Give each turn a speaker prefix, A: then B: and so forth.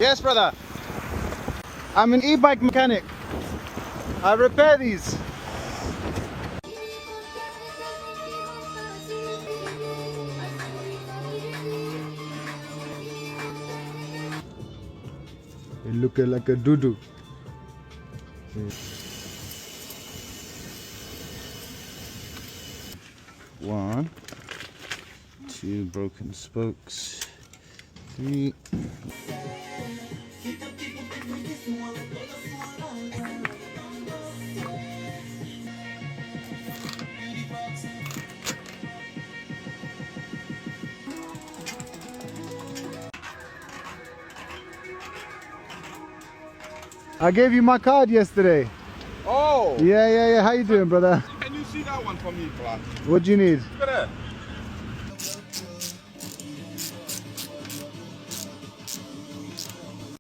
A: Yes, brother. I'm an e-bike mechanic. I repair these. It looking like a doo-doo. One, two broken spokes, three. I gave you my card yesterday.
B: Oh!
A: Yeah. How you doing, brother?
B: Can you see that one for me, Clark?
A: What do you need?
B: Look at that.